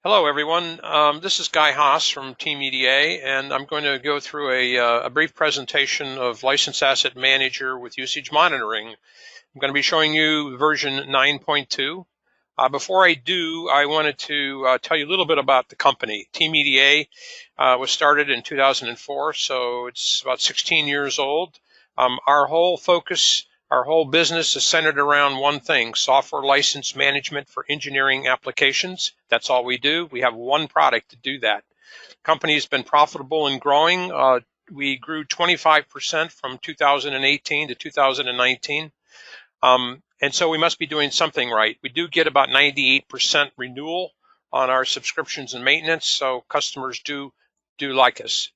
Hello, everyone. This is Guy Haas from Team EDA, and I'm going to go through a brief presentation of License Asset Manager with usage monitoring. I'm going to be showing you version 9.2. Before I do, I wanted to tell you a little bit about the company. Team EDA was started in 2004, so it's about 16 years old. Our whole focus, our whole business is centered around one thing: software license management for engineering applications. That's all we do. We have one product to do that. The company has been profitable and growing. We grew 25% from 2018 to 2019. And so we must be doing something right. We do get about 98% renewal on our subscriptions and maintenance, so customers do like us.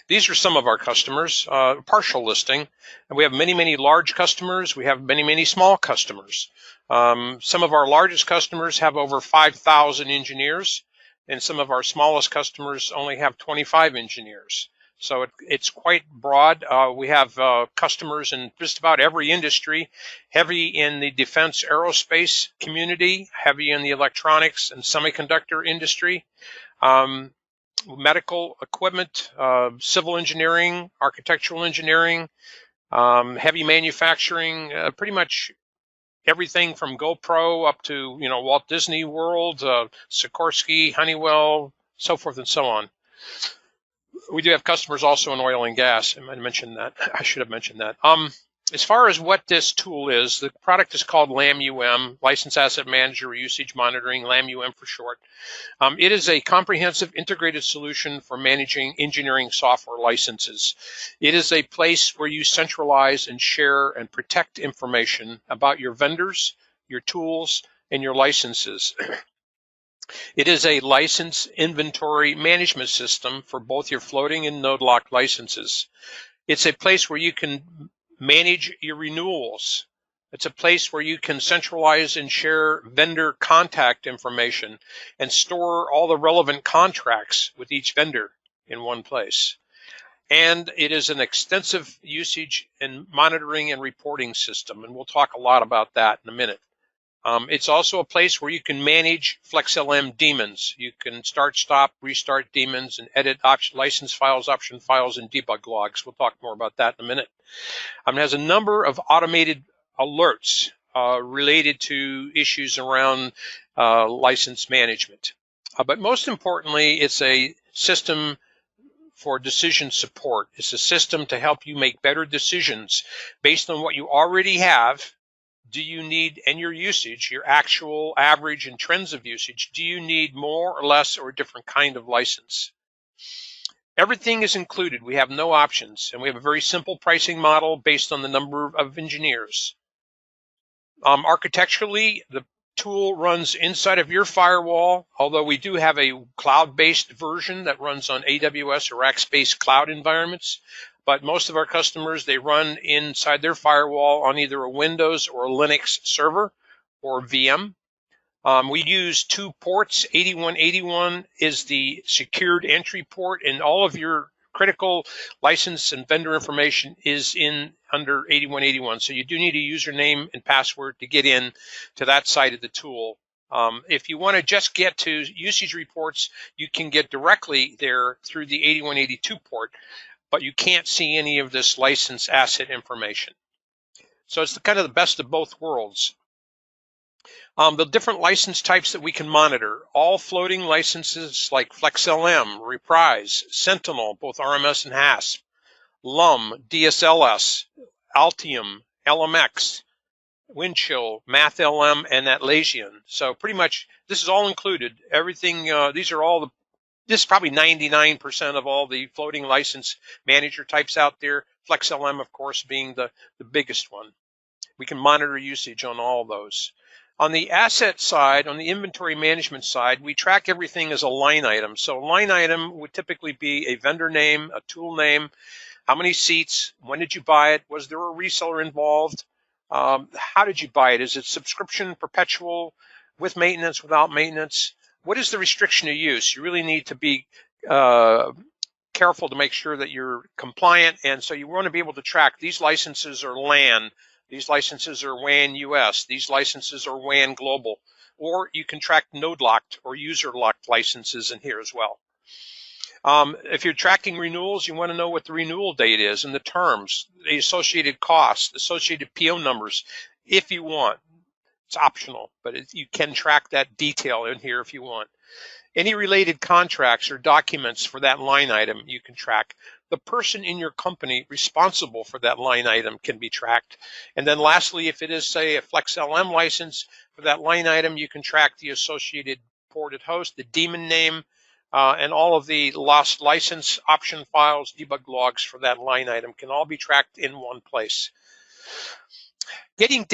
These are some of our customers, partial listing. And we have many large customers. We have many small customers. Some of our largest customers have over 5,000 engineers, and some of our smallest customers only have 25 engineers. So it's quite broad. We have customers in just about every industry, heavy in the defense aerospace community, heavy in the electronics and semiconductor industry, medical equipment, civil engineering, architectural engineering, heavy manufacturing, pretty much everything from GoPro up to Walt Disney World, Sikorsky, Honeywell, so forth and so on. We do have customers also in oil and gas. I might have mentioned that. I should have mentioned that. As far as what this tool is, the product is called LAMUM, License Asset Manager Usage Monitoring, LAMUM for short. It is a comprehensive integrated solution for managing engineering software licenses. It is a place where you centralize and share and protect information about your vendors, your tools, and your licenses. It is a license inventory management system for both your floating and node-locked licenses. It's a place where you can manage your renewals. It's a place where you can centralize and share vendor contact information and store all the relevant contracts with each vendor in one place. And it is an extensive usage and monitoring and reporting system, and we'll talk a lot about that in a minute. It's also a place where you can manage FlexLM daemons. You can start, stop, restart daemons and edit license files, option files, and debug logs. We'll talk more about that in a minute. It has a number of automated alerts related to issues around license management. But most importantly, it's a system for decision support. It's a system to help you make better decisions based on what you already have. Do you need, and your usage, your actual average and trends of usage, do you need more or less or a different kind of license? Everything is included. We have no options, and we have a very simple pricing model based on the number of engineers. Architecturally, the tool runs inside of your firewall, although we do have a cloud-based version that runs on AWS or Rackspace cloud environments. But most of our customers, they run inside their firewall on either a Windows or a Linux server or VM. We use 2 ports. 8181 is the secured entry port, and all of your critical license and vendor information is under 8181. So you do need a username and password to get in to that side of the tool. If you want to just get to usage reports, you can get directly there through the 8182 port. But you can't see any of this license asset information. So it's kind of the best of both worlds. The different license types that we can monitor: all floating licenses like FlexLM, Reprise, Sentinel, both RMS and HASP, LUM, DSLS, Altium, LMX, Windchill, MathLM, and Atlassian. So pretty much this is all included. Everything, these are all this is probably 99% of all the floating license manager types out there. FlexLM, of course, being the biggest one. We can monitor usage on all of those. On the asset side, on the inventory management side, we track everything as a line item. So a line item would typically be a vendor name, a tool name, how many seats, when did you buy it, was there a reseller involved, how did you buy it, is it subscription, perpetual, with maintenance, without maintenance? What is the restriction of use? You really need to be careful to make sure that you're compliant, and so you want to be able to track these licenses are LAN, these licenses are WAN US, these licenses are WAN global. or you can track node-locked or user-locked licenses in here as well. If you're tracking renewals, you want to know what the renewal date is and the terms, the associated costs, associated PO numbers, if you want. It's optional, but you can track that detail in here if you want. Any related contracts or documents for that line item you can track. The person in your company responsible for that line item can be tracked. And then lastly, if it is, say, a FlexLM license for that line item, you can track the associated ported host, the daemon name, and all of the lost license option files, debug logs for that line item can all be tracked in one place. Getting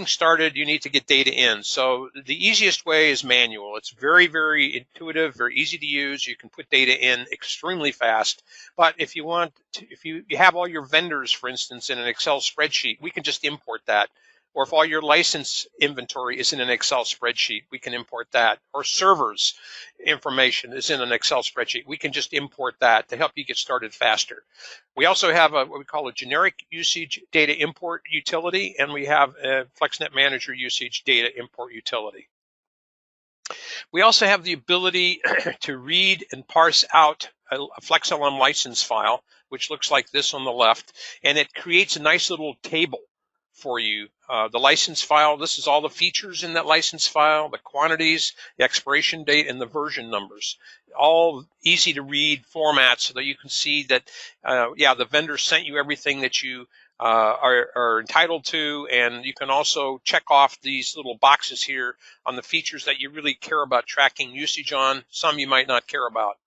started, you need to get data in. So the easiest way is manual. It's very, very intuitive, very easy to use. You can put data in extremely fast. But if you want to, if you have all your vendors, for instance, in an Excel spreadsheet, we can just import that. Or if all your license inventory is in an Excel spreadsheet, we can import that. Or servers information is in an Excel spreadsheet, we can just import that to help you get started faster. We also have what we call a generic usage data import utility, and we have a FlexNet Manager usage data import utility. We also have the ability to read and parse out a FlexLM license file, which looks like this on the left, and it creates a nice little table for you. The license file, this is all the features in that license file, the quantities, the expiration date, and the version numbers. All easy to read formats so that you can see that, yeah, the vendor sent you everything that you are entitled to, and you can also check off these little boxes here on the features that you really care about tracking usage on. Some you might not care about.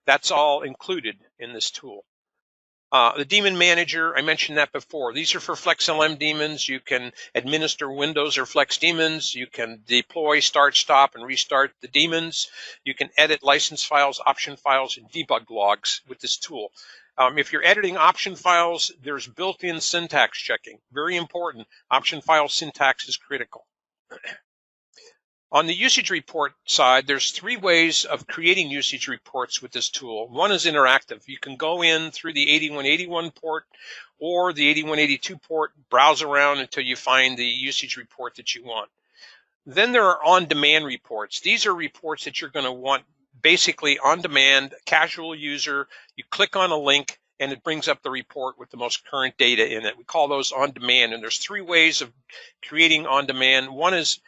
That's all included in this tool. The daemon manager, I mentioned that before. These are for FlexLM daemons. You can administer Windows or Flex daemons. You can deploy, start, stop, and restart the daemons. You can edit license files, option files, and debug logs with this tool. If you're editing option files, there's built-in syntax checking. Very important. Option file syntax is critical. On the usage report side, there's 3 ways of creating usage reports with this tool. One is interactive. You can go in through the 8181 port or the 8182 port, browse around until you find the usage report that you want. Then there are on-demand reports. These are reports that you're going to want basically on-demand, casual user. You click on a link and it brings up the report with the most current data in it. We call those on-demand, and there's 3 ways of creating on-demand. One is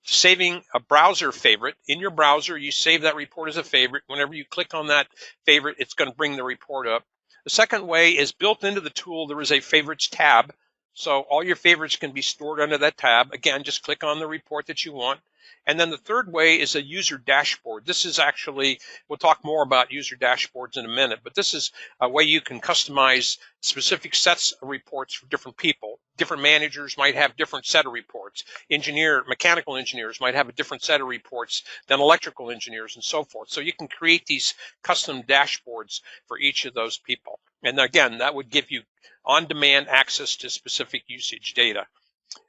saving a browser favorite. In your browser, you save that report as a favorite. Whenever you click on that favorite, it's going to bring the report up. The second way is built into the tool, there is a favorites tab. So all your favorites can be stored under that tab. Again, just click on the report that you want. And then the third way is a user dashboard. This is actually, we'll talk more about user dashboards in a minute, but this is a way you can customize specific sets of reports for different people. Different managers might have different set of reports. Mechanical engineers might have a different set of reports than electrical engineers and so forth. So you can create these custom dashboards for each of those people. And again, that would give you on-demand access to specific usage data.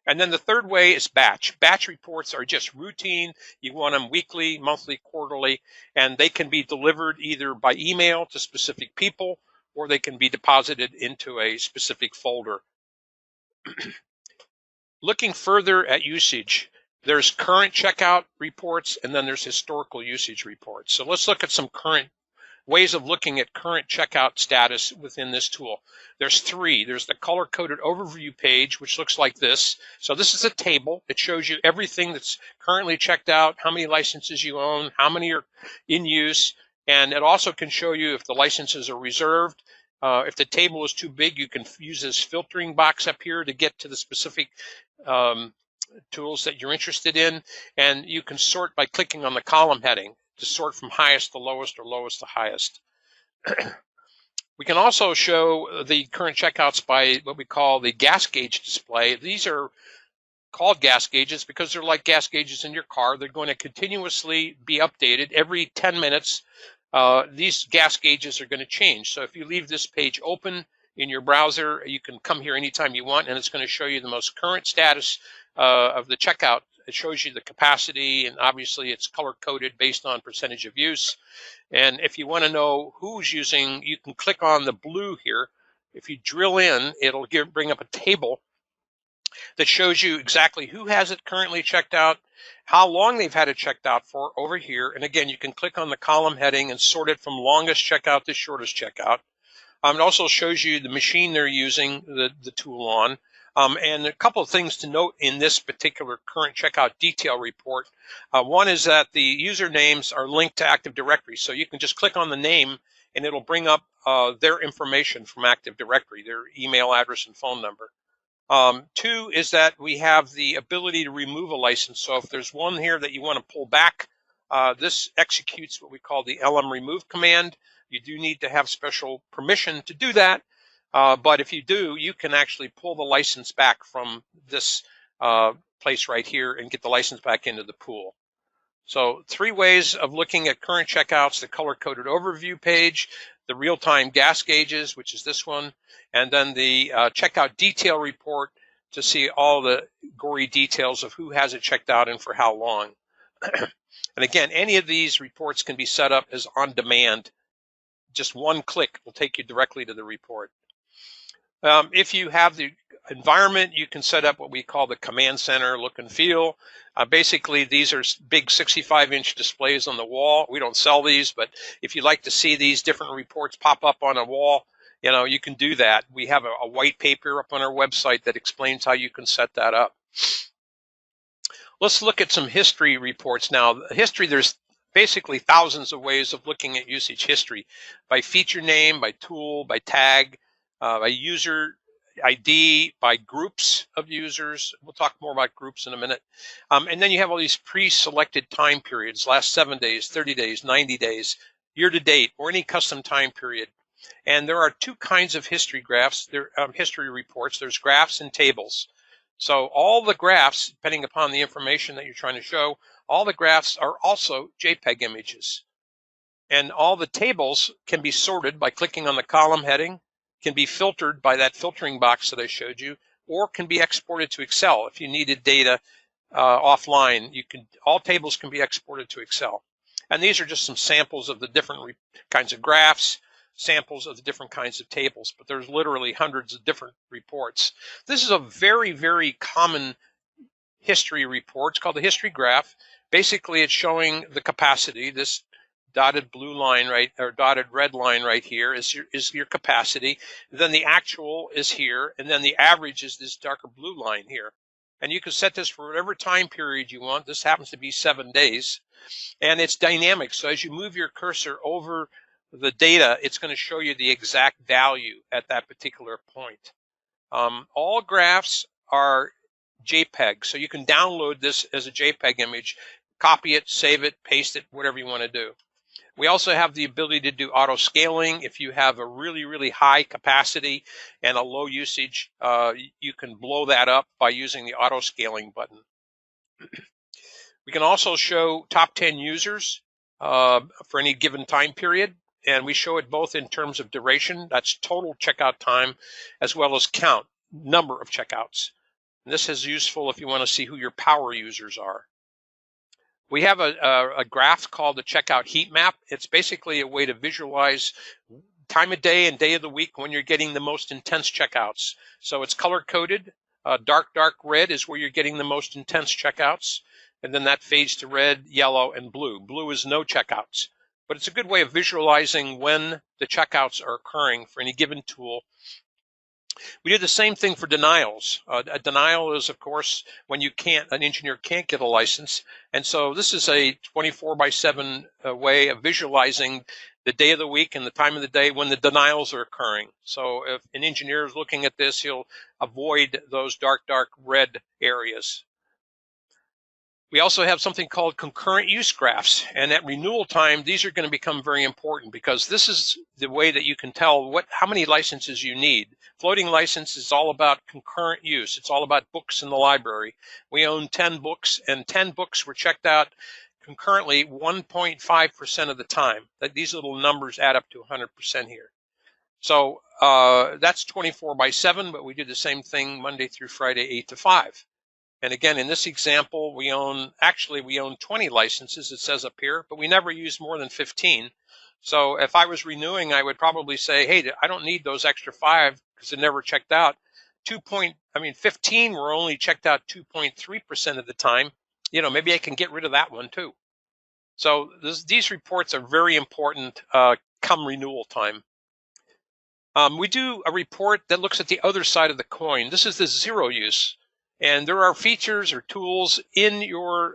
And then the third way is batch. Batch reports are just routine. You want them weekly, monthly, quarterly, and they can be delivered either by email to specific people or they can be deposited into a specific folder. Looking further at usage, there's current checkout reports and then there's historical usage reports. So let's look at some current ways of looking at current checkout status within this tool. There's 3. There's the color-coded overview page, which looks like this. So this is a table. It shows you everything that's currently checked out, how many licenses you own, how many are in use, and it also can show you if the licenses are reserved. If the table is too big, you can use this filtering box up here to get to the specific tools that you're interested in, and you can sort by clicking on the column heading to sort from highest to lowest or lowest to highest. We can also show the current checkouts by what we call the gas gauge display. These are called gas gauges because they're like gas gauges in your car. They're going to continuously be updated every 10 minutes. These gas gauges are going to change. So if you leave this page open in your browser, you can come here anytime you want, and it's going to show you the most current status of the checkout. It shows you the capacity, and obviously it's color-coded based on percentage of use. And if you want to know who's using, you can click on the blue here. If you drill in, it'll bring up a table that shows you exactly who has it currently checked out, how long they've had it checked out for over here. And again, you can click on the column heading and sort it from longest checkout to shortest checkout. It also shows you the machine they're using the tool on. And a couple of things to note in this particular current checkout detail report. One is that the usernames are linked to Active Directory. So you can just click on the name and it'll bring up their information from Active Directory, their email address and phone number. Two is that we have the ability to remove a license. So if there's one here that you want to pull back, this executes what we call the LM remove command. You do need to have special permission to do that. But if you do, you can actually pull the license back from this place right here and get the license back into the pool. So 3 ways of looking at current checkouts: the color-coded overview page, the real-time gas gauges, which is this one, and then the checkout detail report to see all the gory details of who has it checked out and for how long. And again, any of these reports can be set up as on demand. Just one click will take you directly to the report. If you have the environment, you can set up what we call the command center look and feel. Basically, these are big 65-inch displays on the wall. We don't sell these, but if you'd like to see these different reports pop up on a wall, you can do that. We have a white paper up on our website that explains how you can set that up. Let's look at some history reports now. History, there's basically thousands of ways of looking at usage history: by feature name, by tool, by tag, by user ID, by groups of users. We'll talk more about groups in a minute. And then you have all these pre-selected time periods: last 7 days, 30 days, 90 days, year to date, or any custom time period. And there are 2 kinds of history graphs, history reports. There's graphs and tables. So all the graphs, depending upon the information that you're trying to show, all the graphs are also JPEG images. And all the tables can be sorted by clicking on the column heading, can be filtered by that filtering box that I showed you, or can be exported to Excel. If you needed data offline, all tables can be exported to Excel. And these are just some samples of the different kinds of graphs, samples of the different kinds of tables, but there's literally hundreds of different reports. This is a very, very common history report. It's called the history graph. Basically, it's showing the capacity. This dotted blue line or dotted red line right here is your capacity. Then the actual is here, and then the average is this darker blue line here. And you can set this for whatever time period you want. This happens to be 7 days, and it's dynamic. So as you move your cursor over the data, it's going to show you the exact value at that particular point. All graphs are JPEG, so you can download this as a JPEG image, copy it, save it, paste it, whatever you want to do. We also have the ability to do auto scaling. If you have a really, really high capacity and a low usage, you can blow that up by using the auto scaling button. We can also show top 10 users for any given time period, and we show it both in terms of duration, that's total checkout time, as well as count, number of checkouts. And this is useful if you want to see who your power users are. We have a graph called the checkout heat map. It's basically a way to visualize time of day and day of the week when you're getting the most intense checkouts. So it's color-coded. Dark red is where you're getting the most intense checkouts. And then that fades to red, yellow, and blue. Blue is no checkouts. But it's a good way of visualizing when the checkouts are occurring for any given tool. We did the same thing for denials. A denial is, of course, when an engineer can't get a license. And so this is a 24/7 way of visualizing the day of the week and the time of the day when the denials are occurring. So if an engineer is looking at this, he'll avoid those dark red areas. We also have something called concurrent use graphs, and at renewal time, these are going to become very important because this is the way that you can tell how many licenses you need. Floating license is all about concurrent use. It's all about books in the library. We own 10 books, and 10 books were checked out concurrently 1.5% of the time. These little numbers add up to 100% here. So that's 24/7, but we do the same thing Monday through Friday, 8 to 5. And again, in this example, we own 20 licenses, it says up here, but we never use more than 15. So if I was renewing, I would probably say, hey, I don't need those extra 5 because they're never checked out. 15 were only checked out 2.3% of the time, maybe I can get rid of that one too. So these reports are very important come renewal time. We do a report that looks at the other side of the coin. This is the zero use. And there are features or tools in your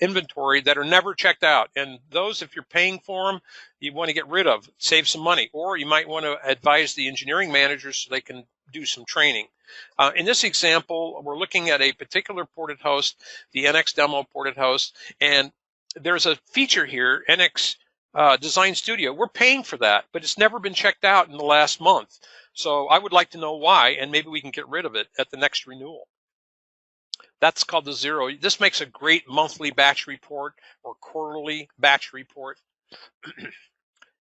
inventory that are never checked out. And those, if you're paying for them, you want to get rid of, save some money. Or you might want to advise the engineering managers so they can do some training. In this example, we're looking at a particular ported host, the NX demo ported host. And there's a feature here, NX Design Studio. We're paying for that, but it's never been checked out in the last month. So I would like to know why, and maybe we can get rid of it at the next renewal. That's called the zero. This makes a great monthly batch report or quarterly batch report.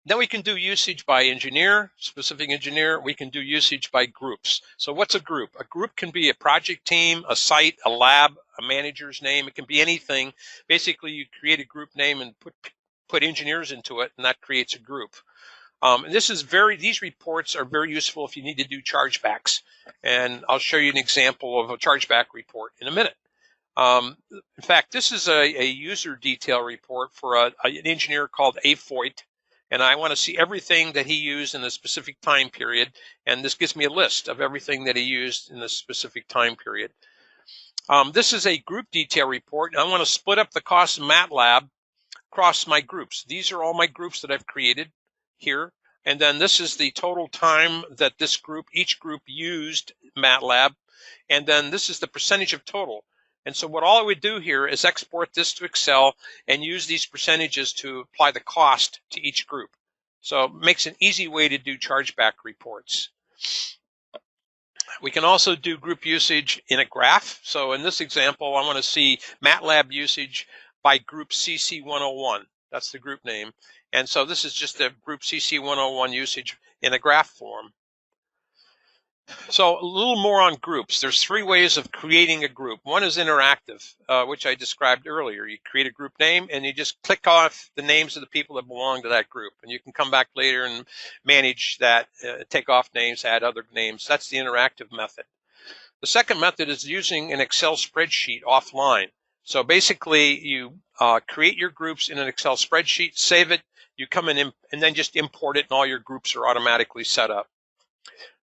Then we can do usage by engineer, specific engineer. We can do usage by groups. So what's a group? A group can be a project team, a site, a lab, a manager's name. It can be anything. Basically, you create a group name and put engineers into it, and that creates a group. And these reports are very useful if you need to do chargebacks. And I'll show you an example of a chargeback report in a minute. In fact, this is a user detail report for an engineer called AEROJET. And I want to see everything that he used in a specific time period. And this gives me a list of everything that he used in a specific time period. This is a group detail report. And I want to split up the cost of MATLAB across my groups. These are all my groups that I've created here. And then this is the total time that each group used MATLAB. And then this is the percentage of total. And so what all I would do here is export this to Excel and use these percentages to apply the cost to each group. So it makes an easy way to do chargeback reports. We can also do group usage in a graph. So in this example, I want to see MATLAB usage by group CC101. That's the group name. And so this is just a group CC101 usage in a graph form. So a little more on groups. There's 3 ways of creating a group. One is interactive, which I described earlier. You create a group name and you just click off the names of the people that belong to that group. And you can come back later and manage that, take off names, add other names. That's the interactive method. The second method is using an Excel spreadsheet offline. So basically you create your groups in an Excel spreadsheet, save it, you come in and then just import it and all your groups are automatically set up.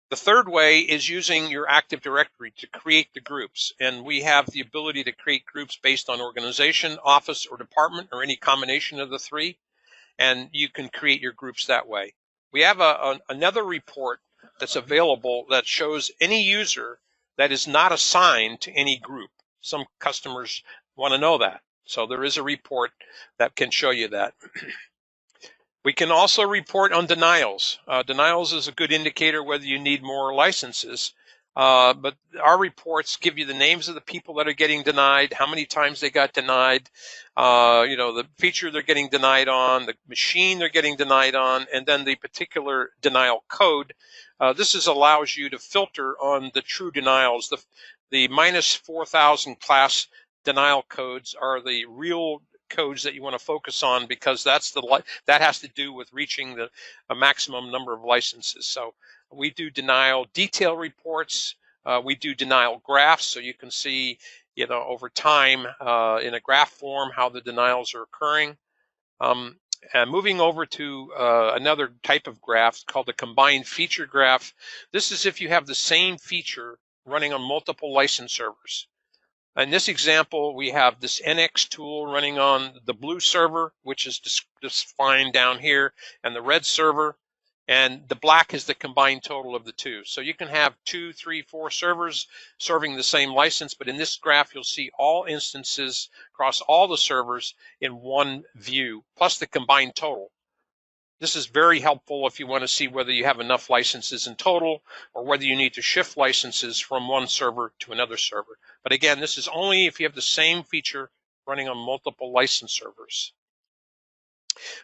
The third way is using your Active Directory to create the groups. And we have the ability to create groups based on organization, office, or department, or any combination of the 3. And you can create your groups that way. We have another report that's available that shows any user that is not assigned to any group. Some customers want to know that. So there is a report that can show you that. We can also report on denials. Denials is a good indicator whether you need more licenses. But our reports give you the names of the people that are getting denied, how many times they got denied, the feature they're getting denied on, the machine they're getting denied on, and then the particular denial code. This allows you to filter on the true denials. The -4000 class denial codes are the real codes that you want to focus on because that has to do with reaching a maximum number of licenses. So we do denial detail reports. We do denial graphs, so you can see, over time in a graph form how the denials are occurring. And moving over to another type of graph called the combined feature graph. This is if you have the same feature running on multiple license servers. In this example, we have this NX tool running on the blue server, which is defined down here, and the red server, and the black is the combined total of the 2. So you can have 2, 3, 4 servers serving the same license, but in this graph, you'll see all instances across all the servers in one view, plus the combined total. This is very helpful if you want to see whether you have enough licenses in total or whether you need to shift licenses from one server to another server. But again, this is only if you have the same feature running on multiple license servers.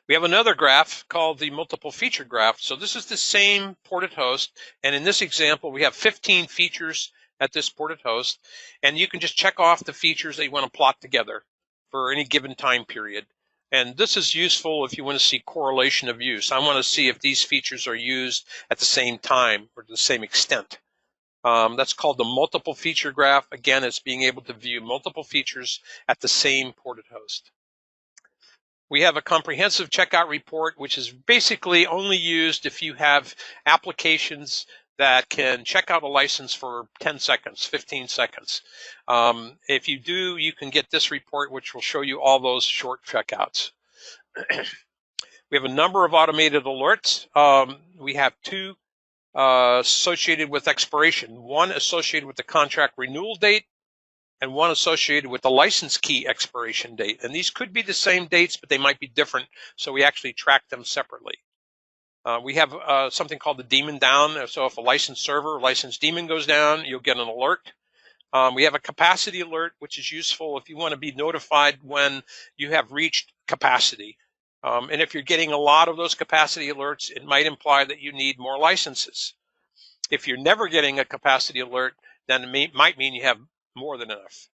We have another graph called the multiple feature graph. So this is the same ported host. And in this example, we have 15 features at this ported host. And you can just check off the features that you want to plot together for any given time period. And this is useful if you want to see correlation of use. I want to see if these features are used at the same time or to the same extent. That's called the multiple feature graph. Again, it's being able to view multiple features at the same ported host. We have a comprehensive checkout report, which is basically only used if you have applications that can check out a license for 10 seconds, 15 seconds. If you do, you can get this report, which will show you all those short checkouts. We have a number of automated alerts. We have two associated with expiration, one associated with the contract renewal date, and one associated with the license key expiration date. And these could be the same dates, but they might be different, so we actually track them separately. We have something called the Daemon-down. So if a license server, license daemon goes down, you'll get an alert. We have a capacity alert, which is useful if you want to be notified when you have reached capacity. And if you're getting a lot of those capacity alerts, it might imply that you need more licenses. If you're never getting a capacity alert, then it might mean you have more than enough.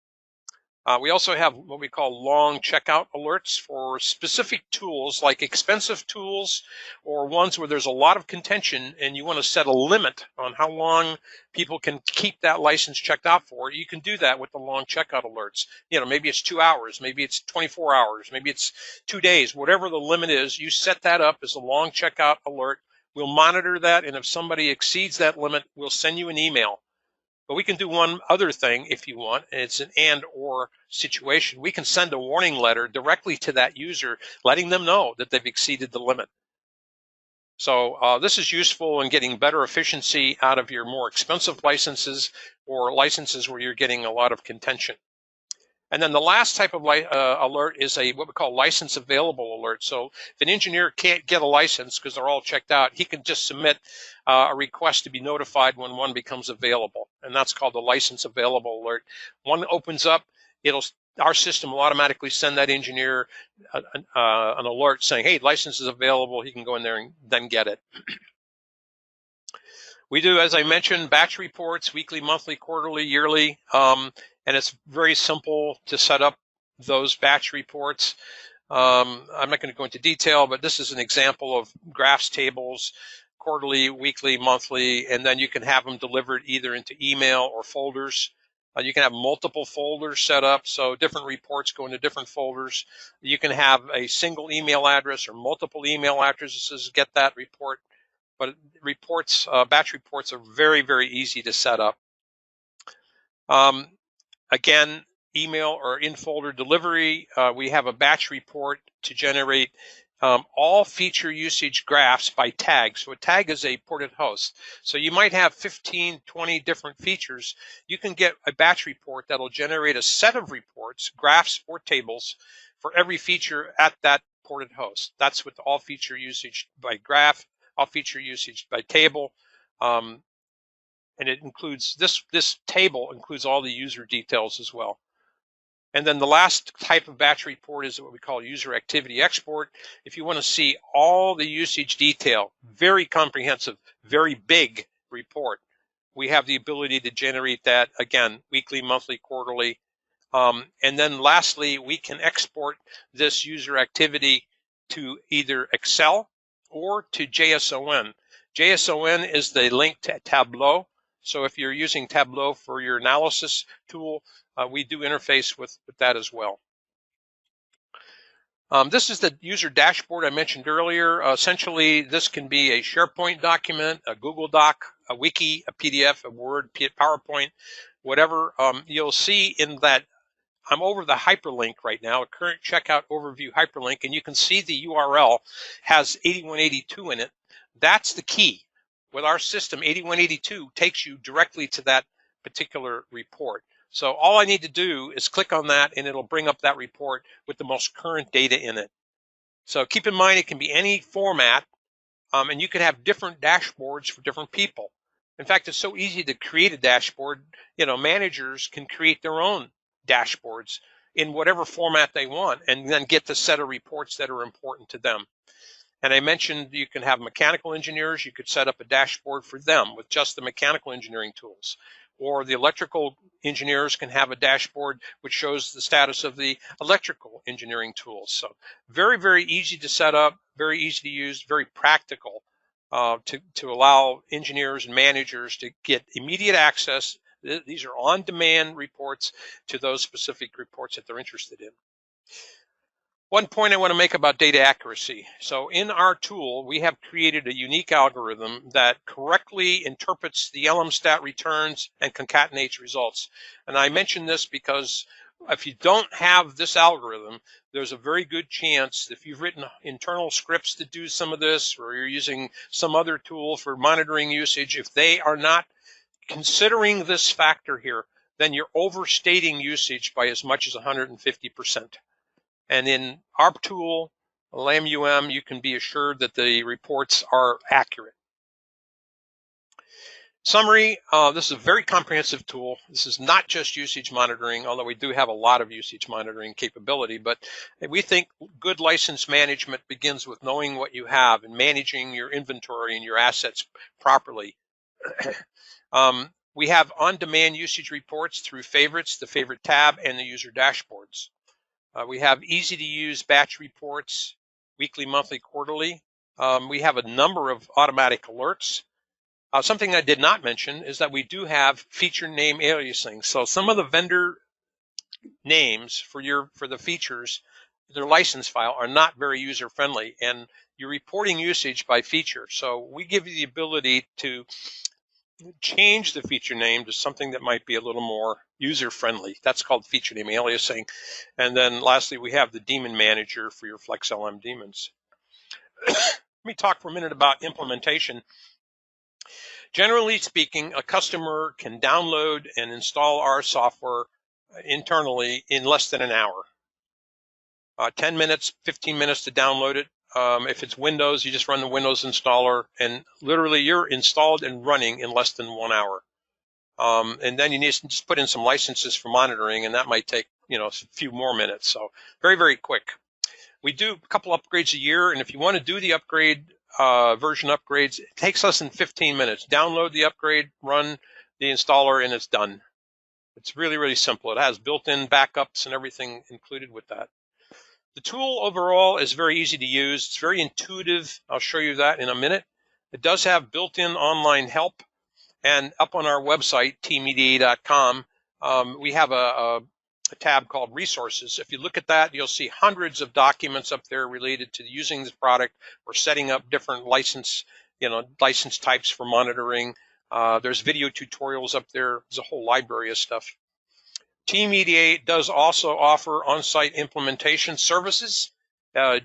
We also have what we call long checkout alerts for specific tools, like expensive tools or ones where there's a lot of contention and you want to set a limit on how long people can keep that license checked out for. You can do that with the long checkout alerts. Maybe it's 2 hours, maybe it's 24 hours, maybe it's 2 days, whatever the limit is, you set that up as a long checkout alert. We'll monitor that, and if somebody exceeds that limit, we'll send you an email. But we can do one other thing if you want, and it's an and/or situation. We can send a warning letter directly to that user, letting them know that they've exceeded the limit. So this is useful in getting better efficiency out of your more expensive licenses or licenses where you're getting a lot of contention. And then the last type of alert is what we call license available alert. So if an engineer can't get a license because they're all checked out, he can just submit a request to be notified when one becomes available. And that's called the license available alert. One opens up, our system will automatically send that engineer an alert saying, hey, license is available. He can go in there and then get it. We do, as I mentioned, batch reports, weekly, monthly, quarterly, yearly. And it's very simple to set up those batch reports. I'm not going to go into detail, but this is an example of graphs, tables, quarterly, weekly, monthly, and then you can have them delivered either into email or folders. You can have multiple folders set up, so different reports go into different folders. You can have a single email address or multiple email addresses get that report. But reports, batch reports are very, very easy to set up. Again, email or in-folder delivery, we have a batch report to generate all feature usage graphs by tag. So a tag is a ported host. So you might have 15, 20 different features. You can get a batch report that'll generate a set of reports, graphs or tables, for every feature at that ported host. That's with all feature usage by graph, all feature usage by table. And it includes, this table includes all the user details as well. And then the last type of batch report is what we call user activity export. If you want to see all the usage detail, very comprehensive, very big report, we have the ability to generate that, again, weekly, monthly, quarterly. And then lastly, we can export this user activity to either Excel or to JSON. JSON is the link to Tableau. So if you're using Tableau for your analysis tool, we do interface with that as well. This is the user dashboard I mentioned earlier. Essentially, this can be a SharePoint document, a Google Doc, a wiki, a PDF, a Word, PowerPoint, whatever. You'll see in that I'm over the hyperlink right now, a current checkout overview hyperlink, and you can see the URL has 8182 in it. That's the key. With our system, 8182 takes you directly to that particular report. So all I need to do is click on that, and it'll bring up that report with the most current data in it. So keep in mind, it can be any format, and you can have different dashboards for different people. In fact, it's so easy to create a dashboard. Managers can create their own dashboards in whatever format they want, and then get the set of reports that are important to them. And I mentioned you can have mechanical engineers. You could set up a dashboard for them with just the mechanical engineering tools. Or the electrical engineers can have a dashboard which shows the status of the electrical engineering tools. So very, very easy to set up, very easy to use, very practical. to allow engineers and managers to get immediate access. These are on-demand reports to those specific reports that they're interested in. One point I want to make about data accuracy. So in our tool, we have created a unique algorithm that correctly interprets the LMStat returns and concatenates results. And I mention this because if you don't have this algorithm, there's a very good chance if you've written internal scripts to do some of this, or you're using some other tool for monitoring usage, if they are not considering this factor here, then you're overstating usage by as much as 150%. And in our tool, LAMUM, you can be assured that the reports are accurate. Summary, this is a very comprehensive tool. This is not just usage monitoring, although we do have a lot of usage monitoring capability, but we think good license management begins with knowing what you have and managing your inventory and your assets properly. We have on-demand usage reports through favorites, the favorite tab, and the user dashboards. We have easy-to-use batch reports, weekly, monthly, quarterly. We have a number of automatic alerts. Something I did not mention is that we do have feature name aliasing. So some of the vendor names for the features, their license file, are not very user-friendly, and you're reporting usage by feature. So we give you the ability to change the feature name to something that might be a little more user-friendly. That's called feature name aliasing. And then lastly, we have the daemon manager for your FlexLM daemons. Let me talk for a minute about implementation. Generally speaking, a customer can download and install our software internally in less than an hour. 10 minutes, 15 minutes to download it. If it's Windows, you just run the Windows installer, and literally you're installed and running in less than 1 hour. And then you need to just put in some licenses for monitoring, and that might take a few more minutes. So very, very quick. We do a couple upgrades a year, and if you want to do the upgrade, version upgrades, it takes less than 15 minutes. Download the upgrade, run the installer, and it's done. It's really, really simple. It has built-in backups and everything included with that. The tool overall is very easy to use. It's very intuitive. I'll show you that in a minute. It does have built-in online help. And up on our website, teameda.com, we have a tab called Resources. If you look at that, you'll see hundreds of documents up there related to using this product or setting up different license types for monitoring. There's video tutorials up there. There's a whole library of stuff. TeamEDA does also offer on-site implementation services.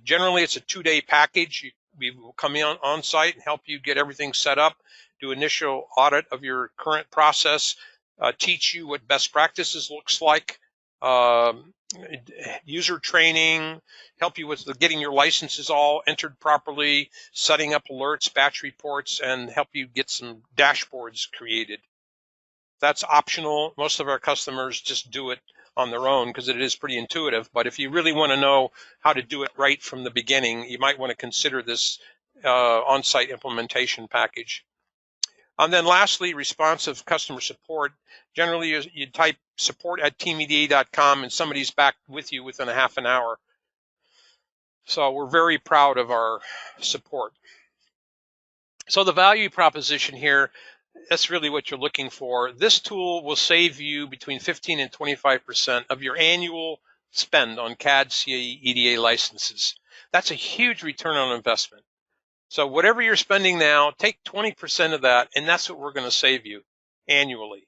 Generally, it's a 2-day package. We will come in on-site and help you get everything set up, do initial audit of your current process, teach you what best practices looks like, user training, help you with getting your licenses all entered properly, setting up alerts, batch reports, and help you get some dashboards created. That's optional. Most of our customers just do it on their own because it is pretty intuitive. But if you really want to know how to do it right from the beginning, you might want to consider this on-site implementation package. And then lastly, responsive customer support. Generally, you type support@teameda.com and somebody's back with you within a half an hour. So we're very proud of our support. So the value proposition here, that's really what you're looking for. This tool will save you between 15 and 25% of your annual spend on CAD, CAE, EDA licenses. That's a huge return on investment. So whatever you're spending now, take 20% of that, and that's what we're going to save you annually.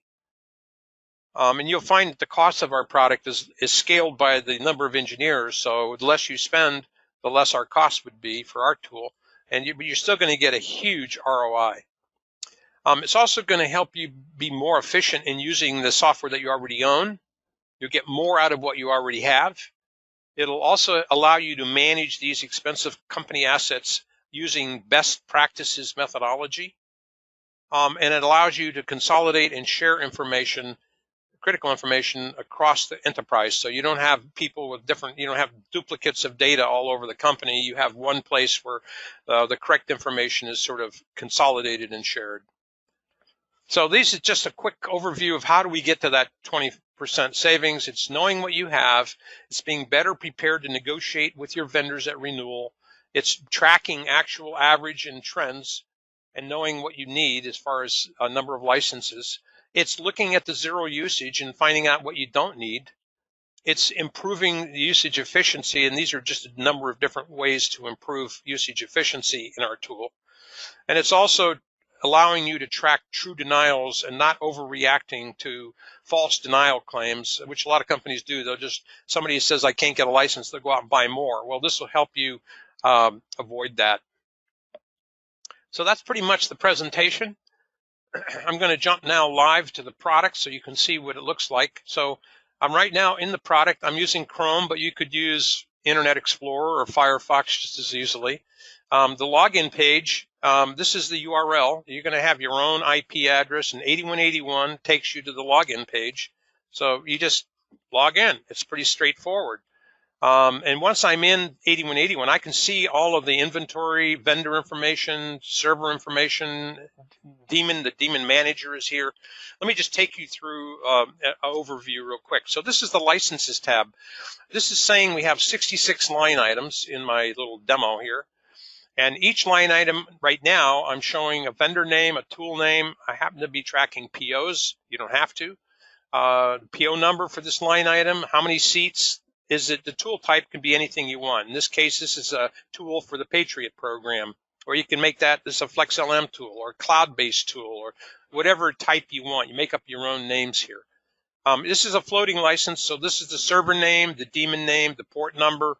And you'll find that the cost of our product is scaled by the number of engineers. So the less you spend, the less our cost would be for our tool. And you're still going to get a huge ROI. It's also going to help you be more efficient in using the software that you already own. You'll get more out of what you already have. It'll also allow you to manage these expensive company assets using best practices methodology. And it allows you to consolidate and share information, critical information, across the enterprise. So you don't have people with you don't have duplicates of data all over the company. You have one place where the correct information is sort of consolidated and shared. So this is just a quick overview of how do we get to that 20% savings. It's knowing what you have. It's being better prepared to negotiate with your vendors at renewal. It's tracking actual average and trends and knowing what you need as far as a number of licenses. It's looking at the zero usage and finding out what you don't need. It's improving the usage efficiency, and these are just a number of different ways to improve usage efficiency in our tool. And it's also allowing you to track true denials and not overreacting to false denial claims, which a lot of companies do. They'll just, somebody says, I can't get a license, they'll go out and buy more. Well, this will help you avoid that. So that's pretty much the presentation. I'm going to jump now live to the product so you can see what it looks like. So I'm right now in the product. I'm using Chrome, but you could use Internet Explorer or Firefox just as easily. The login page, this is the URL. You're going to have your own IP address, and 8181 takes you to the login page. So you just log in. It's pretty straightforward. And once I'm in 8181, I can see all of the inventory, vendor information, server information. The Daemon manager is here. Let me just take you through an overview real quick. So this is the licenses tab. This is saying we have 66 line items in my little demo here. And each line item right now, I'm showing a vendor name, a tool name. I happen to be tracking POs. You don't have to. PO number for this line item, how many seats. Is it the tool type can be anything you want. In this case, this is a tool for the Patriot program, or you can make that this a FlexLM tool or a cloud-based tool or whatever type you want. You make up your own names here. This is a floating license, so this is the server name, the daemon name, the port number.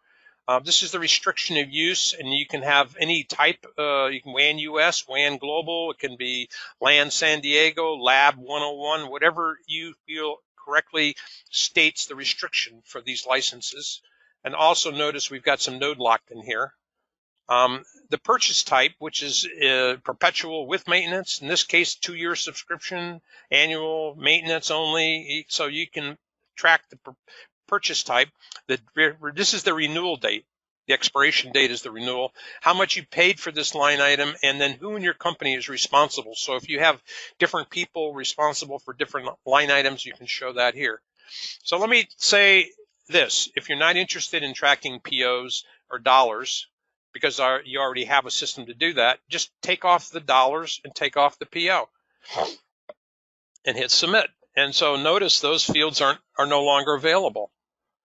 This is the restriction of use, and you can have any type. You can WAN US, WAN Global. It can be LAN San Diego, Lab 101, whatever you feel correctly states the restriction for these licenses. And also notice we've got some node locked in here. The purchase type, which is perpetual with maintenance, in this case 2-year subscription, annual maintenance only, so you can track the purchase type. This is the renewal date. The expiration date is the renewal, how much you paid for this line item, and then who in your company is responsible. So if you have different people responsible for different line items, you can show that here. So let me say this. If you're not interested in tracking POs or dollars, because you already have a system to do that, just take off the dollars and take off the PO and hit submit. And so notice those fields are no longer available.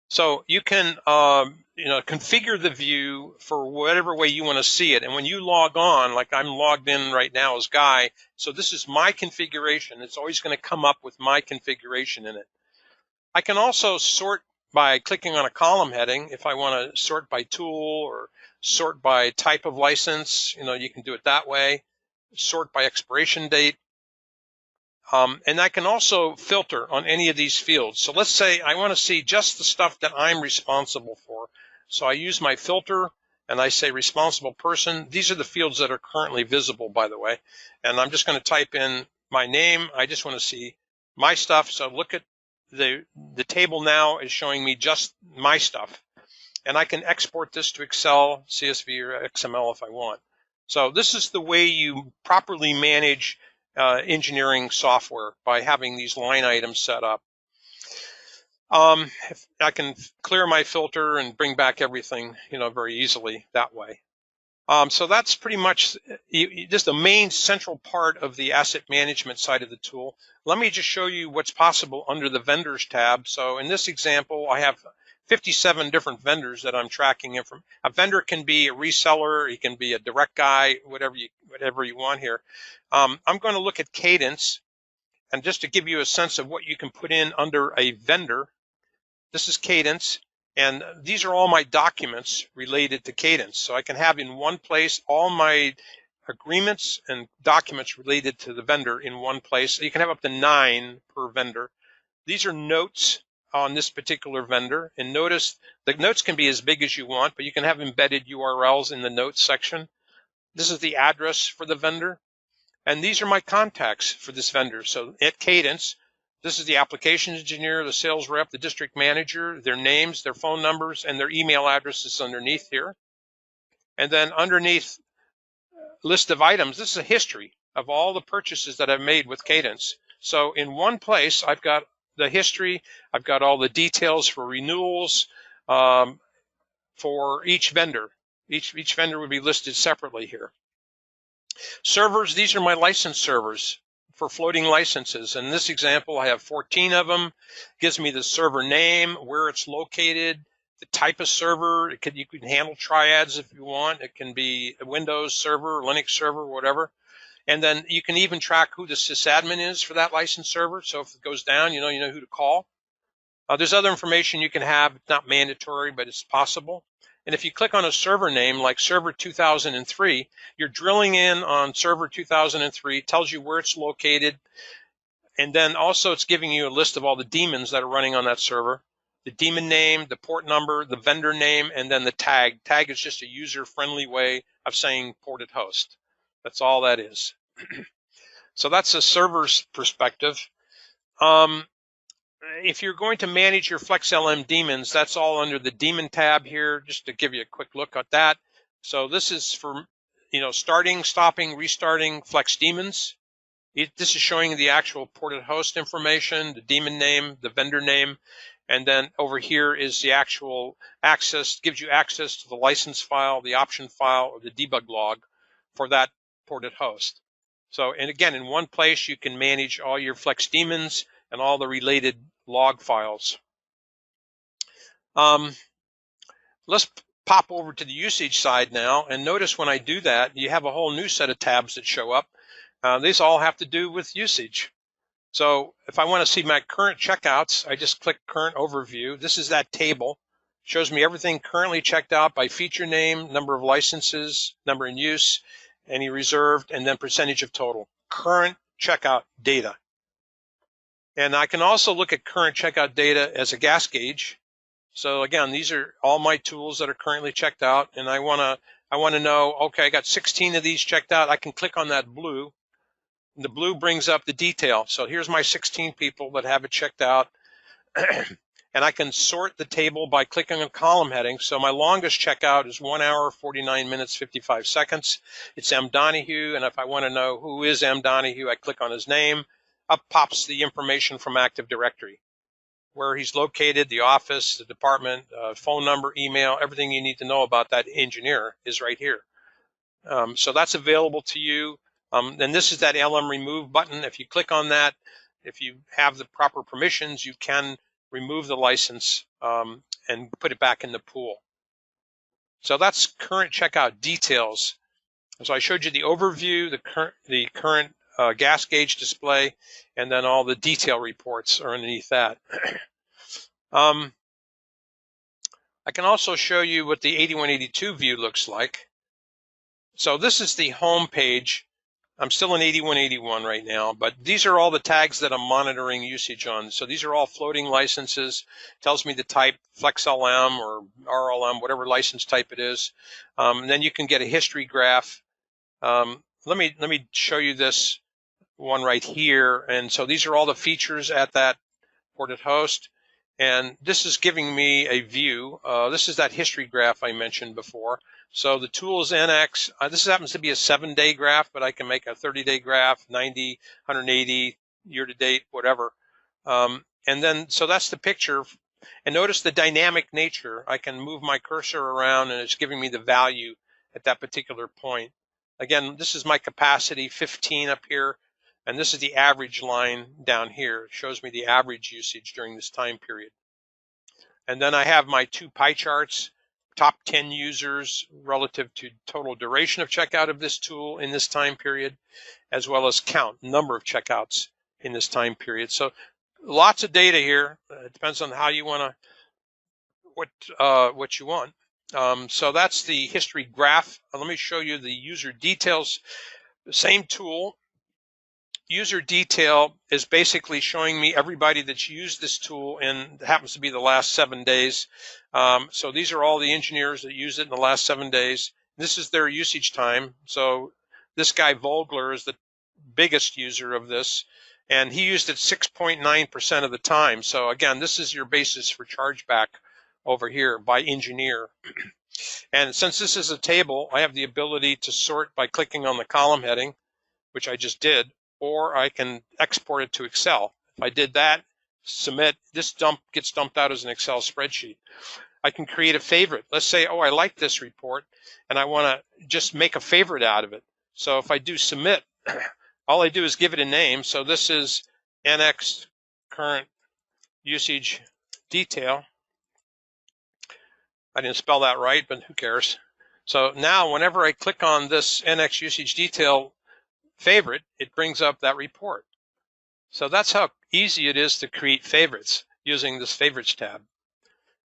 So you can configure the view for whatever way you want to see it. And when you log on, like I'm logged in right now as Guy, so this is my configuration. It's always going to come up with my configuration in it. I can also sort by clicking on a column heading. If I want to sort by tool or sort by type of license, you can do it that way. Sort by expiration date. And I can also filter on any of these fields. So let's say I want to see just the stuff that I'm responsible for. So I use my filter and I say responsible person. These are the fields that are currently visible, by the way. And I'm just going to type in my name. I just want to see my stuff. So look at the table now is showing me just my stuff. And I can export this to Excel, CSV, or XML if I want. So this is the way you properly manage engineering software, by having these line items set up. If I can clear my filter and bring back everything, very easily that way. So that's pretty much just the main central part of the asset management side of the tool. Let me just show you what's possible under the vendors tab. So in this example, I have 57 different vendors that I'm tracking. A vendor can be a reseller, he can be a direct guy, whatever you want here. I'm going to look at Cadence, and just to give you a sense of what you can put in under a vendor, this is Cadence, and these are all my documents related to Cadence. So I can have in one place all my agreements and documents related to the vendor in one place. So you can have up to 9 per vendor. These are notes on this particular vendor, and notice the notes can be as big as you want, but you can have embedded URLs in the notes section. This is the address for the vendor, and these are my contacts for this vendor. So at Cadence, this is the application engineer, the sales rep, the district manager, their names, their phone numbers, and their email addresses underneath here. And then underneath list of items, this is a history of all the purchases that I've made with Cadence. So in one place, I've got the history, I've got all the details for renewals for each vendor. Each vendor would be listed separately here. Servers, these are my license servers for floating licenses. In this example, I have 14 of them. It gives me the server name, where it's located, the type of server. You can handle triads if you want. It can be a Windows server, Linux server, whatever. And then you can even track who the sysadmin is for that license server. So if it goes down, you know who to call. There's other information you can have. It's not mandatory, but it's possible. And if you click on a server name like server 2003, you're drilling in on server 2003, tells you where it's located. And then also it's giving you a list of all the daemons that are running on that server. The daemon name, the port number, the vendor name, and then the tag. Tag is just a user-friendly way of saying ported host. That's all that is. So that's a server's perspective. If you're going to manage your FlexLM daemons, that's all under the daemon tab here, just to give you a quick look at that. So this is for, starting, stopping, restarting Flex daemons. This is showing the actual ported host information, the daemon name, the vendor name, and then over here is the actual access, gives you access to the license file, the option file, or the debug log for that ported host. So, and again, in one place you can manage all your Flex daemons and all the related log files. Let's pop over to the usage side now, and notice when I do that, you have a whole new set of tabs that show up. These all have to do with usage. So if I want to see my current checkouts, I just click Current Overview. This is that table. Shows me everything currently checked out by feature name, number of licenses, number in use, any reserved, and then percentage of total. Current checkout data. And I can also look at current checkout data as a gas gauge. So again, these are all my tools that are currently checked out, and I want to know, okay, I got 16 of these checked out. I can click on that blue. The blue brings up the detail. So here's my 16 people that have it checked out. And I can sort the table by clicking on column heading. So my longest checkout is 1 hour, 49 minutes, 55 seconds. It's M. Donahue, and if I want to know who is M. Donahue, I click on his name. Up pops the information from Active Directory, where he's located, the office, the department, phone number, email, everything you need to know about that engineer is right here. So that's available to you. And this is that LM remove button. If you click on that, if you have the proper permissions, you can remove the license and put it back in the pool. So that's current checkout details. So I showed you the overview, the current gas gauge display, and then all the detail reports are underneath that. I can also show you what the 8182 view looks like. So this is the home page. I'm still in 8181 right now, but these are all the tags that I'm monitoring usage on. So these are all floating licenses. Tells me the type, FlexLM or RLM, whatever license type it is. And then you can get a history graph. Let me show you this one right here. And so these are all the features at that ported host. And this is giving me a view. This is that history graph I mentioned before. So the tool is NX. This happens to be a 7-day graph, but I can make a 30-day graph, 90, 180, year-to-date, whatever. And then, so that's the picture. And notice the dynamic nature. I can move my cursor around, and it's giving me the value at that particular point. Again, this is my capacity, 15 up here. And this is the average line down here. It shows me the average usage during this time period. And then I have my 2 pie charts, top 10 users relative to total duration of checkout of this tool in this time period, as well as count, number of checkouts in this time period. So lots of data here. It depends on how you want to, what you want. So that's the history graph. Let me show you the user details. The same tool. User detail is basically showing me everybody that's used this tool, and it happens to be the last 7 days. So these are all the engineers that use it in the last 7 days. This is their usage time. So this guy Vogler is the biggest user of this, and he used it 6.9% of the time. So again, this is your basis for chargeback over here by engineer. And since this is a table, I have the ability to sort by clicking on the column heading, which I just did, or I can export it to Excel. If I did that, submit, this gets dumped out as an Excel spreadsheet. I can create a favorite. Let's say, oh, I like this report, and I want to just make a favorite out of it. So if I do submit, all I do is give it a name. So this is NX current usage detail. I didn't spell that right, but who cares? So now whenever I click on this NX usage detail favorite, it brings up that report. So that's how easy it is to create favorites using this favorites tab.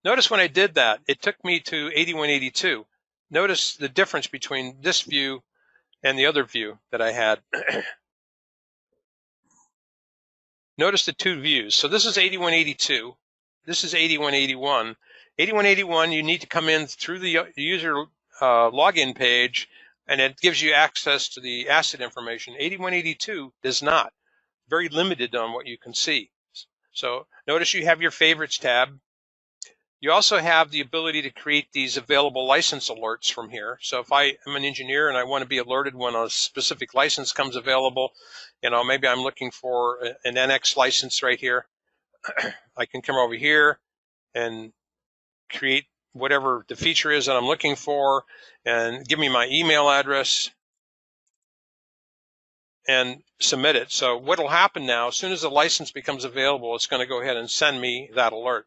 Notice when I did that, it took me to 8182. Notice the difference between this view and the other view that I had. Notice the two views. So this is 8182. This is 8181. 8181, you need to come in through the user login page, and it gives you access to the asset information. 8182 does not. Very limited on what you can see. So notice you have your favorites tab. You also have the ability to create these available license alerts from here. So if I am an engineer and I want to be alerted when a specific license comes available, maybe I'm looking for an NX license right here. I can come over here and create whatever the feature is that I'm looking for and give me my email address and submit it. So what will happen now, as soon as the license becomes available, it's going to go ahead and send me that alert.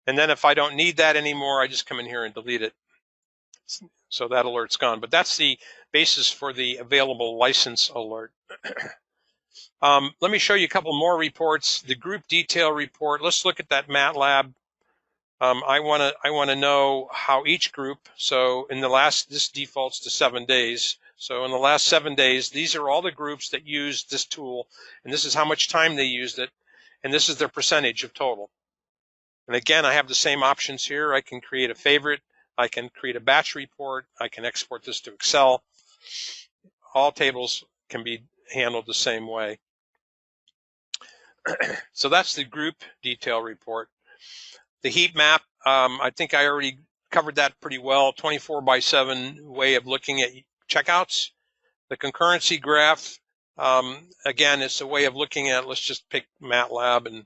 And then if I don't need that anymore, I just come in here and delete it. So that alert's gone. But that's the basis for the available license alert. Let me show you a couple more reports. The group detail report. Let's look at that MATLAB. I want to know how each group. So in the last, this defaults to 7 days. So in the last 7 days, these are all the groups that used this tool, and this is how much time they used it, and this is their percentage of total. And again, I have the same options here. I can create a favorite. I can create a batch report. I can export this to Excel. All tables can be handled the same way. So that's the group detail report. The heat map, I think I already covered that pretty well. 24/7 way of looking at checkouts. The concurrency graph, again, it's a way of looking at, let's just pick MATLAB, and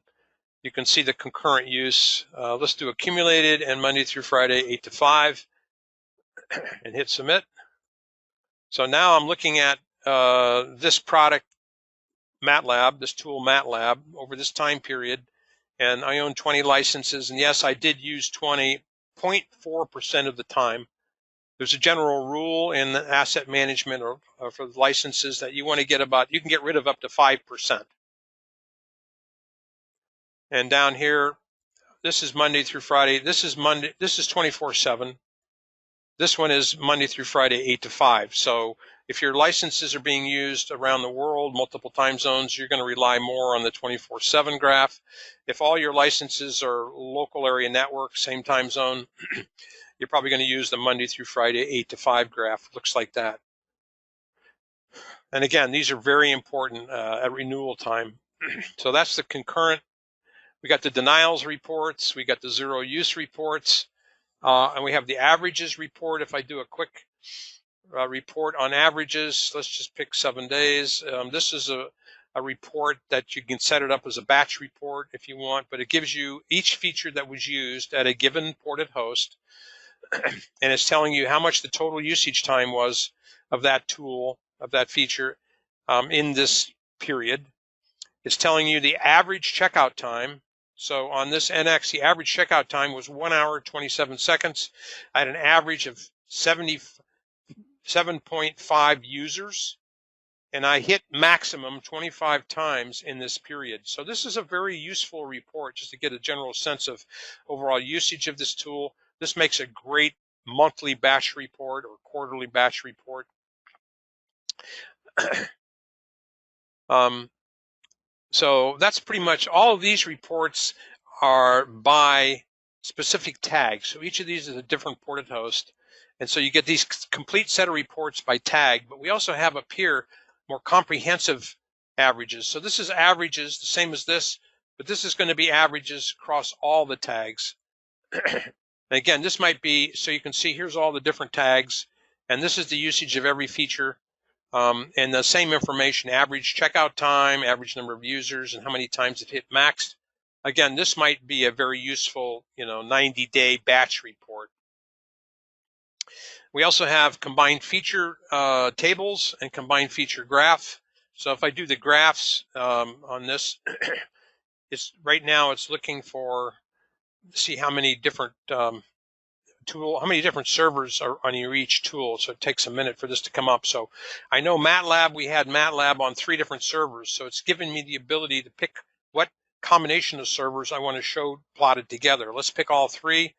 you can see the concurrent use. Let's do accumulated and Monday through Friday, 8 to 5, and hit submit. So now I'm looking at this product, MATLAB, this tool MATLAB, over this time period, and I own 20 licenses, and yes, I did use 20.4% of the time. There's a general rule in asset management or for the licenses that you want to get you can get rid of up to 5%. And down here, this is Monday through Friday. This is 24/7. This one is Monday through Friday, 8 to 5. So if your licenses are being used around the world, multiple time zones, you're going to rely more on the 24/7 graph. If all your licenses are local area network, same time zone, you're probably going to use the Monday through Friday 8 to 5 graph. It looks like that. And again, these are very important at renewal time. So that's the concurrent. We got the denials reports. We got the zero use reports. And we have the averages report. If I do a quick report on averages, let's just pick 7 days. This is a report that you can set it up as a batch report if you want, but it gives you each feature that was used at a given ported host. And it's telling you how much the total usage time was of that tool, of that feature in this period. It's telling you the average checkout time. So on this NX, the average checkout time was 1 hour, 27 seconds. I had an average of 77.5 users, and I hit maximum 25 times in this period. So this is a very useful report just to get a general sense of overall usage of this tool. This makes a great monthly batch report or quarterly batch report. So that's pretty much all of these reports are by specific tags. So each of these is a different ported host. And so you get these complete set of reports by tag, but we also have up here more comprehensive averages. So this is averages, the same as this, but this is going to be averages across all the tags. And again, this might be, so you can see here's all the different tags, and this is the usage of every feature, and the same information, average checkout time, average number of users, and how many times it hit maxed. Again, this might be a very useful, 90-day batch report. We also have combined feature tables and combined feature graph. So if I do the graphs on this, right now it's looking for, see how many different how many different servers are on each tool. So it takes a minute for this to come up. So I know MATLAB, we had MATLAB on 3 different servers. So it's giving me the ability to pick what combination of servers I want to show plotted together. Let's pick all 3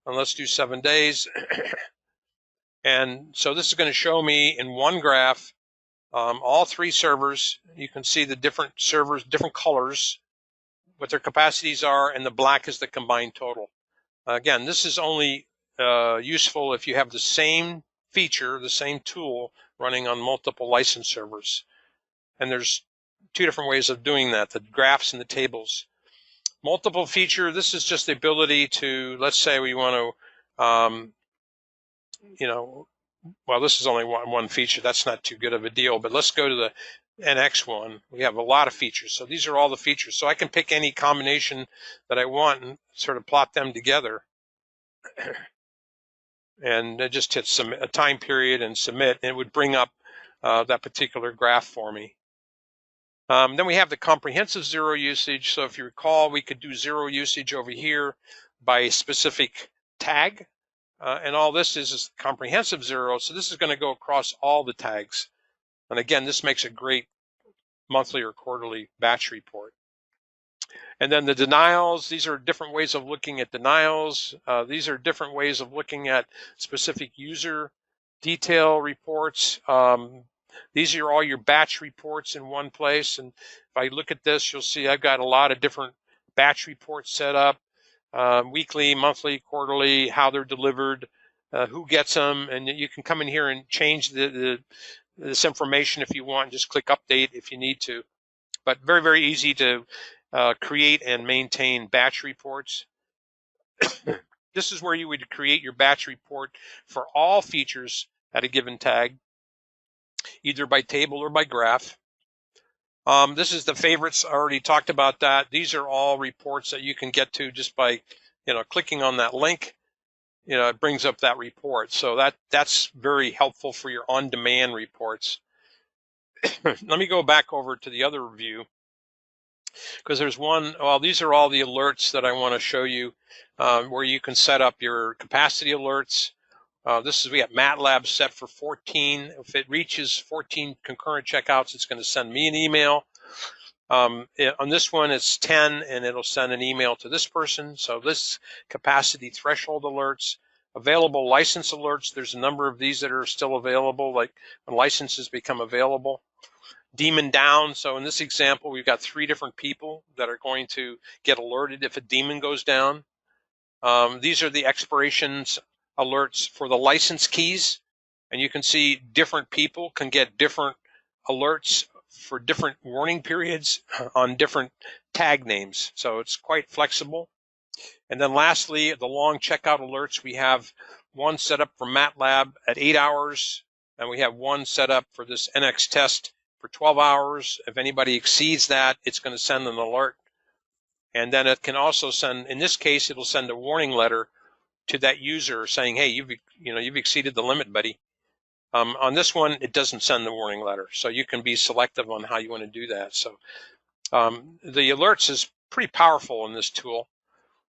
and let's do 7 days. And so this is going to show me in one graph all 3 servers. You can see the different servers, different colors, what their capacities are, and the black is the combined total. Again, this is only useful if you have the same feature, the same tool running on multiple license servers. And there's 2 different ways of doing that, the graphs and the tables. Multiple feature, this is just the ability to, let's say we want to, well, this is only one feature. That's not too good of a deal, but let's go to the NX one. We have a lot of features. So these are all the features. So I can pick any combination that I want and sort of plot them together. And I just hit submit, a time period, and submit, and it would bring up that particular graph for me. Then we have the comprehensive zero usage. So if you recall, we could do zero usage over here by a specific tag. And all this is comprehensive zero. So this is going to go across all the tags. And again, this makes a great monthly or quarterly batch report. And then the denials, these are different ways of looking at denials. These are different ways of looking at specific user detail reports. These are all your batch reports in one place. And if I look at this, you'll see I've got a lot of different batch reports set up. Weekly, monthly, quarterly, how they're delivered, who gets them, and you can come in here and change this information if you want. Just click update if you need to. But very, very easy to create and maintain batch reports. This is where you would create your batch report for all features at a given tag, either by table or by graph. This is the favorites. I already talked about that. These are all reports that you can get to just by, clicking on that link. It brings up that report. So that's very helpful for your on-demand reports. Let me go back over to the other view, because there's one. Well, these are all the alerts that I want to show you, where you can set up your capacity alerts. We have MATLAB set for 14. If it reaches 14 concurrent checkouts, it's going to send me an email. On this one, it's 10, and it'll send an email to this person. So this capacity threshold alerts, available license alerts. There's a number of these that are still available, like when licenses become available. Daemon-down. So in this example, we've got 3 different people that are going to get alerted if a daemon goes down. These are the expirations alerts for the license keys, and you can see different people can get different alerts for different warning periods on different tag names. So it's quite flexible. And then lastly, the long checkout alerts, we have one set up for MATLAB at 8 hours, and we have one set up for this NX test for 12 hours. If anybody exceeds that, it's going to send an alert. And then it can also send, in this case, it'll send a warning letter to that user saying, hey, you've exceeded the limit, buddy. On this one, it doesn't send the warning letter, so you can be selective on how you want to do that. So the alerts is pretty powerful in this tool.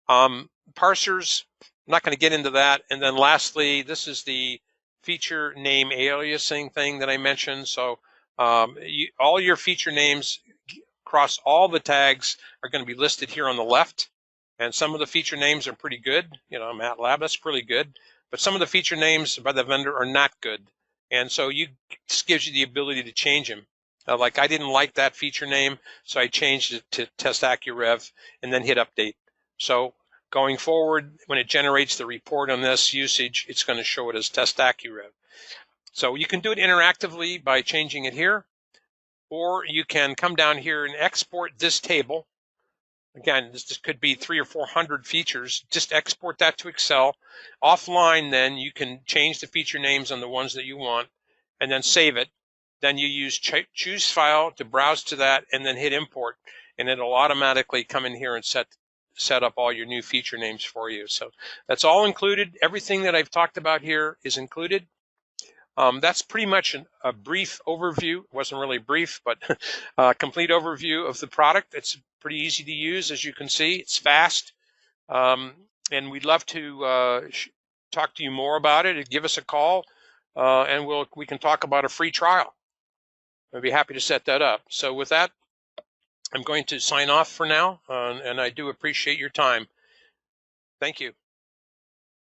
Parsers, I'm not going to get into that. And then lastly, this is the feature name aliasing thing that I mentioned. So all your feature names across all the tags are going to be listed here on the left. And some of the feature names are pretty good. MATLAB, that's pretty good. But some of the feature names by the vendor are not good. And so this gives you the ability to change them. Like I didn't like that feature name, so I changed it to Test AccuRev and then hit update. So going forward, when it generates the report on this usage, it's going to show it as Test AccuRev. So you can do it interactively by changing it here, or you can come down here and export this table. Again, this could be 300 or 400 features. Just export that to Excel. Offline, then you can change the feature names on the ones that you want, and then save it. Then you use choose file to browse to that, and then hit import, and it'll automatically come in here and set set up all your new feature names for you. So that's all included. Everything that I've talked about here is included. That's pretty much a brief overview. It wasn't really brief, but a complete overview of the product. It's pretty easy to use, as you can see. It's fast, and we'd love to talk to you more about it. Give us a call, and we can talk about a free trial. I'd be happy to set that up. So with that, I'm going to sign off for now, and I do appreciate your time. Thank you.